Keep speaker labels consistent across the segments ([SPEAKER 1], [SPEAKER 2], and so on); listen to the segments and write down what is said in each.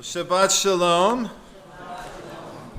[SPEAKER 1] Shabbat Shalom.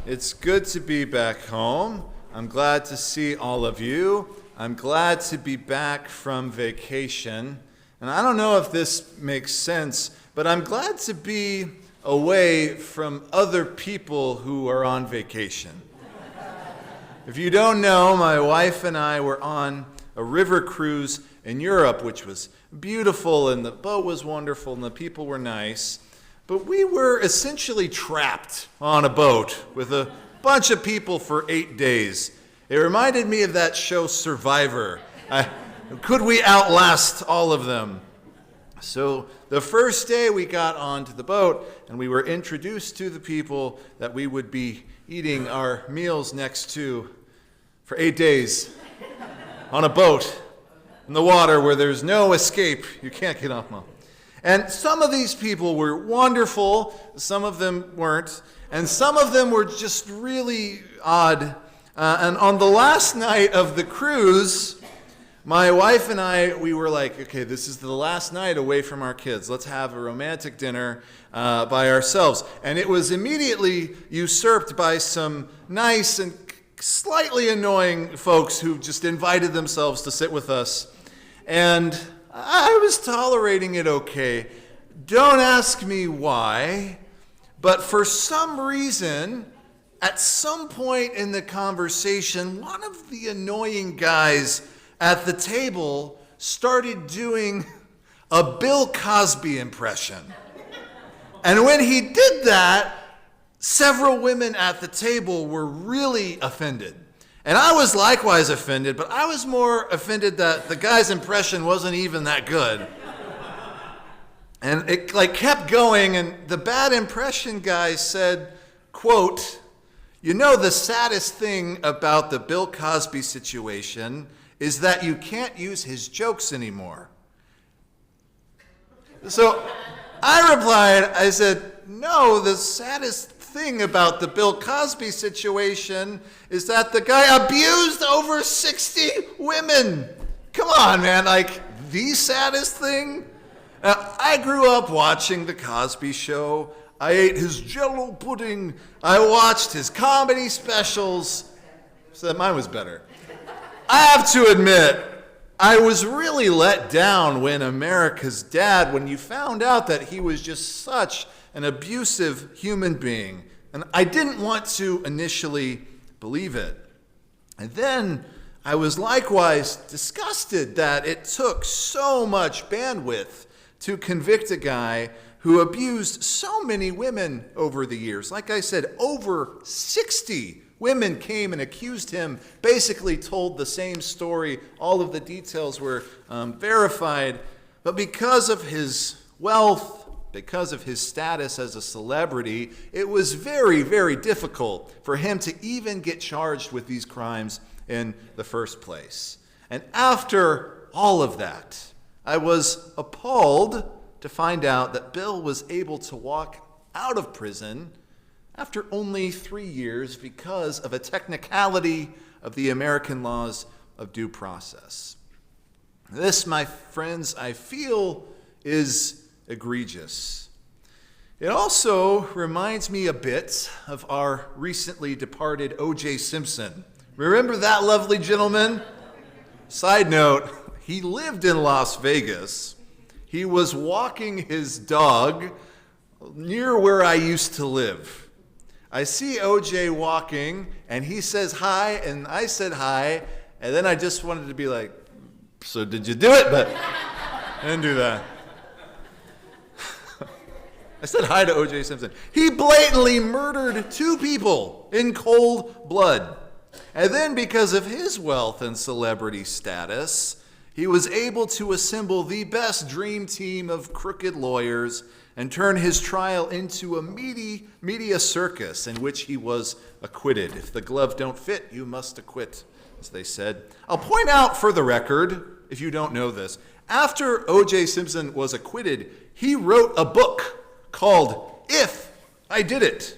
[SPEAKER 1] It's good to be back home. I'm glad to see all of you. I'm glad to be back from vacation. And I don't know if this makes sense, but I'm glad to be away from other people who are on vacation. If you don't know, my wife and I were on a river cruise in Europe, which was beautiful, and the boat was wonderful, and the people were nice. But we were essentially trapped on a boat with a bunch of people for 8 days. It reminded me of that show Survivor. Could we outlast all of them? So the first day we got onto the boat and we were introduced to the people that we would be eating our meals next to for 8 days on a boat in the water where there's no escape. You can't get off. And some of these people were wonderful, some of them weren't, and some of them were just really odd. And on the last night of the cruise, my wife and I, we were like, okay, this is the last night away from our kids. Let's have a romantic dinner by ourselves. And it was immediately usurped by some nice and slightly annoying folks who just invited themselves to sit with us. And I was tolerating it okay. Don't ask me why, but for some reason, at some point in the conversation, one of the annoying guys at the table started doing a Bill Cosby impression. And when he did that, several women at the table were really offended. And I was likewise offended, but I was more offended that the guy's impression wasn't even that good. And it kept going, and the bad impression guy said, quote, "You know, the saddest thing about the Bill Cosby situation is that you can't use his jokes anymore." So I replied, I said, no, the saddest thing about the Bill Cosby situation is that the guy abused over 60 women. Come on, man, the saddest thing? I grew up watching the Cosby Show. I ate his Jell-O pudding. I watched his comedy specials. So mine was better. I have to admit, I was really let down when America's Dad, when you found out that he was just such an abusive human being. And I didn't want to initially believe it. And then I was likewise disgusted that it took so much bandwidth to convict a guy who abused so many women over the years. Like I said, over 60 women came and accused him, basically told the same story. All of the details were verified. But because of his wealth, because of his status as a celebrity, it was very, very difficult for him to even get charged with these crimes in the first place. And after all of that, I was appalled to find out that Bill was able to walk out of prison after only 3 years because of a technicality of the American laws of due process. This, my friends, I feel is egregious. It also reminds me a bit of our recently departed O.J. Simpson. Remember that lovely gentleman? Side note, he lived in Las Vegas. He was walking his dog near where I used to live. I see O.J. walking, and he says hi, and I said hi, and then I just wanted to be like, so did you do it? But I didn't do that. I said hi to O.J. Simpson. He blatantly murdered 2 people in cold blood. And then because of his wealth and celebrity status, he was able to assemble the best dream team of crooked lawyers and turn his trial into a media circus in which he was acquitted. If the glove don't fit, you must acquit, as they said. I'll point out for the record, if you don't know this, after O.J. Simpson was acquitted, he wrote a book called If I Did It.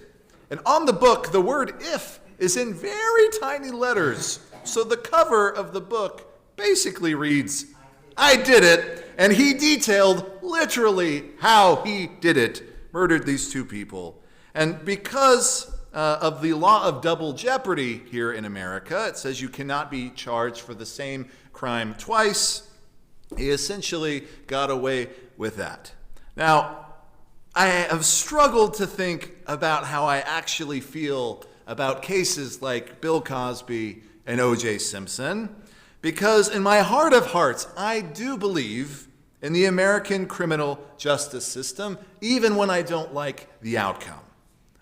[SPEAKER 1] And on the book, the word if is in very tiny letters. So the cover of the book basically reads, I did it, and he detailed literally how he did it murdered these two people. And because of the law of double jeopardy here in America, it says you cannot be charged for the same crime twice. He essentially got away with that. Now, I have struggled to think about how I actually feel about cases like Bill Cosby and O.J. Simpson, because in my heart of hearts, I do believe in the American criminal justice system, even when I don't like the outcome.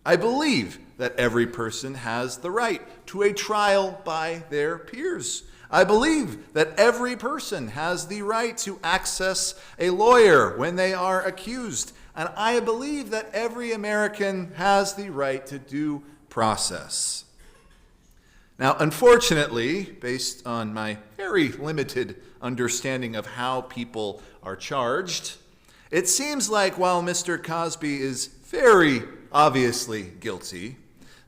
[SPEAKER 1] I believe that every person has the right to a trial by their peers. I believe that every person has the right to access a lawyer when they are accused. And I believe that every American has the right to due process. Now, unfortunately, based on my very limited understanding of how people are charged, it seems like while Mr. Cosby is very obviously guilty,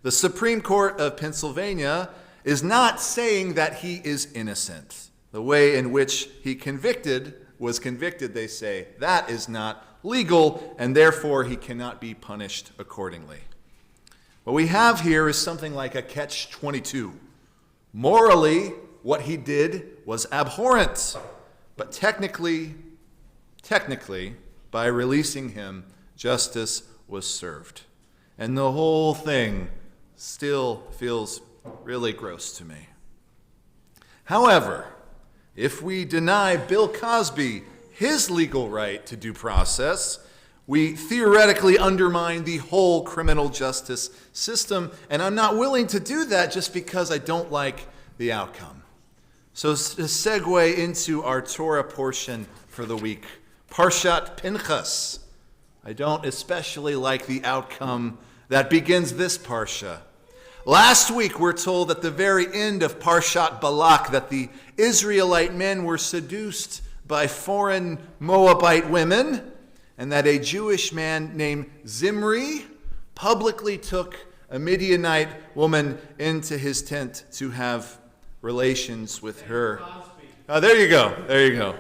[SPEAKER 1] the Supreme Court of Pennsylvania is not saying that he is innocent. The way in which he was convicted, they say, that is not legal, and therefore he cannot be punished accordingly. What we have here is something like a catch-22. Morally, what he did was abhorrent, but technically, by releasing him, justice was served. And the whole thing still feels really gross to me. However, if we deny Bill Cosby his legal right to due process, we theoretically undermine the whole criminal justice system, and I'm not willing to do that just because I don't like the outcome. So to segue into our Torah portion for the week, Parshat Pinchas. I don't especially like the outcome that begins this parsha. Last week, we're told at the very end of Parshat Balak that the Israelite men were seduced by foreign Moabite women, and that a Jewish man named Zimri publicly took a Midianite woman into his tent to have relations with her. Oh, there you go.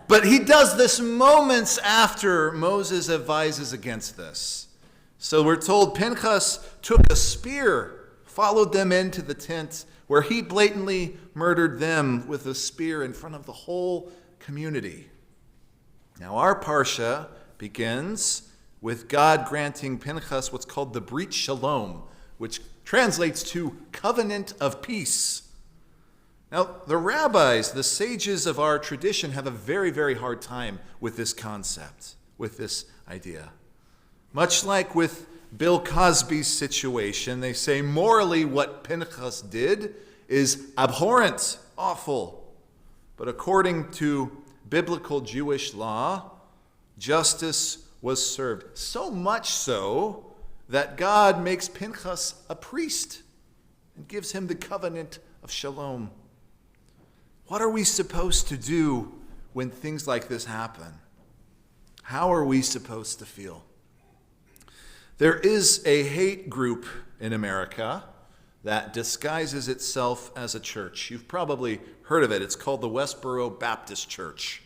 [SPEAKER 1] But he does this moments after Moses advises against this. So we're told Pinchas took a spear, followed them into the tent, where he blatantly murdered them with a spear in front of the whole community. Now our parsha begins with God granting Pinchas what's called the Brit Shalom, which translates to covenant of peace. Now, the rabbis, the sages of our tradition, have a very, very hard time with this concept, with this idea. Much like with Bill Cosby's situation, they say morally what Pinchas did is abhorrent, awful. But according to biblical Jewish law, justice was served. So much so that God makes Pinchas a priest and gives him the covenant of shalom. What are we supposed to do when things like this happen? How are we supposed to feel? There is a hate group in America that disguises itself as a church. You've probably heard of it. It's called the Westboro Baptist Church.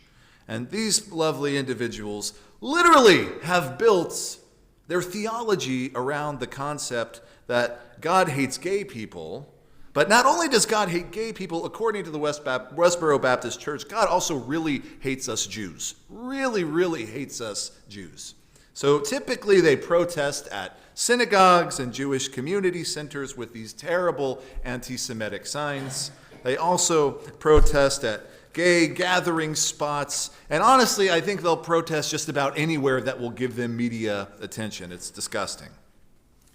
[SPEAKER 1] And these lovely individuals literally have built their theology around the concept that God hates gay people. But not only does God hate gay people, according to the Westboro Baptist Church, God also really hates us Jews. Really, really hates us Jews. So typically they protest at synagogues and Jewish community centers with these terrible anti-Semitic signs. They also protest at gay gathering spots. And honestly, I think they'll protest just about anywhere that will give them media attention. It's disgusting.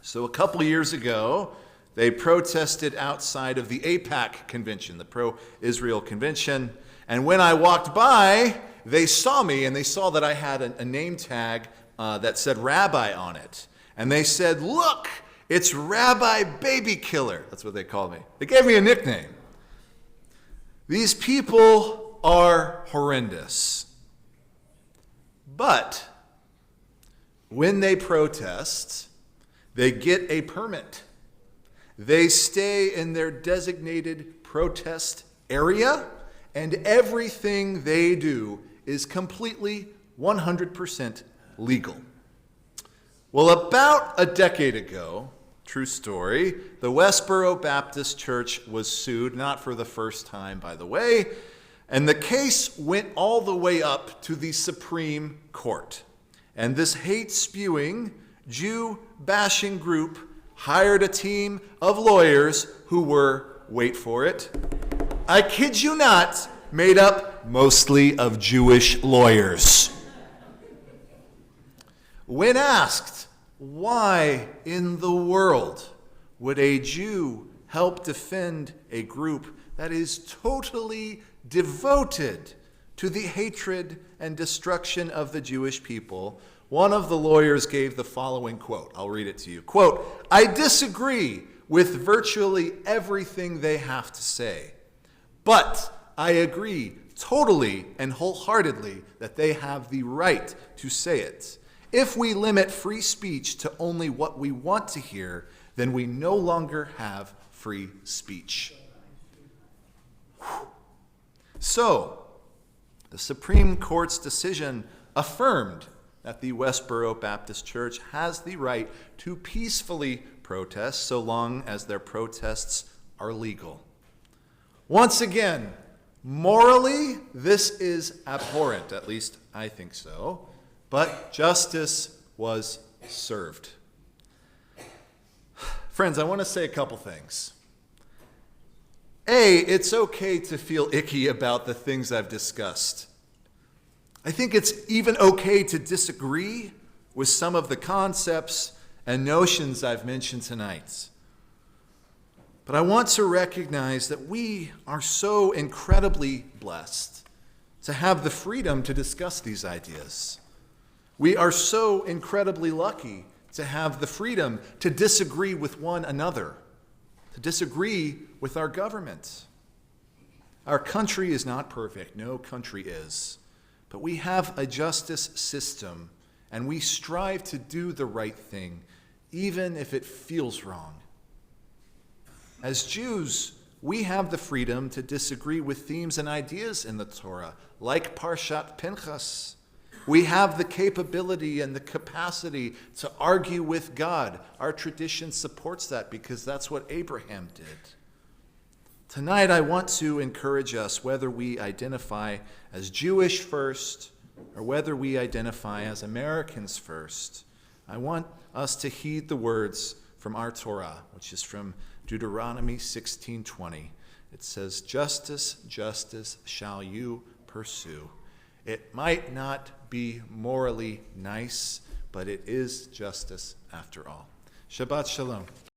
[SPEAKER 1] So a couple years ago, they protested outside of the AIPAC convention, the pro-Israel convention. And when I walked by, they saw me and they saw that I had a name tag that said Rabbi on it. And they said, "Look, it's Rabbi Baby Killer." That's what they called me. They gave me a nickname. These people are horrendous. But when they protest, they get a permit. They stay in their designated protest area, and everything they do is completely 100% legal. Well, about a decade ago, true story, the Westboro Baptist Church was sued, not for the first time, by the way, and the case went all the way up to the Supreme Court. And this hate-spewing, Jew-bashing group hired a team of lawyers who were, wait for it, I kid you not, made up mostly of Jewish lawyers. When asked, why in the world would a Jew help defend a group that is totally devoted to the hatred and destruction of the Jewish people, one of the lawyers gave the following quote. I'll read it to you. Quote, I disagree with virtually everything they have to say, but I agree totally and wholeheartedly that they have the right to say it. If we limit free speech to only what we want to hear, then we no longer have free speech. So, the Supreme Court's decision affirmed that the Westboro Baptist Church has the right to peacefully protest so long as their protests are legal. Once again, morally, this is abhorrent, at least I think so, but justice was served. Friends, I want to say a couple things. A, it's okay to feel icky about the things I've discussed. I think it's even okay to disagree with some of the concepts and notions I've mentioned tonight. But I want to recognize that we are so incredibly blessed to have the freedom to discuss these ideas. We are so incredibly lucky to have the freedom to disagree with one another, to disagree with our government. Our country is not perfect. No country is. But we have a justice system, and we strive to do the right thing, even if it feels wrong. As Jews, we have the freedom to disagree with themes and ideas in the Torah, like Parshat Pinchas. We have the capability and the capacity to argue with God. Our tradition supports that because that's what Abraham did. Tonight, I want to encourage us, whether we identify as Jewish first or whether we identify as Americans first, I want us to heed the words from our Torah, which is from Deuteronomy 16:20. It says, justice, justice shall you pursue. It might not be morally nice, but it is justice after all. Shabbat shalom.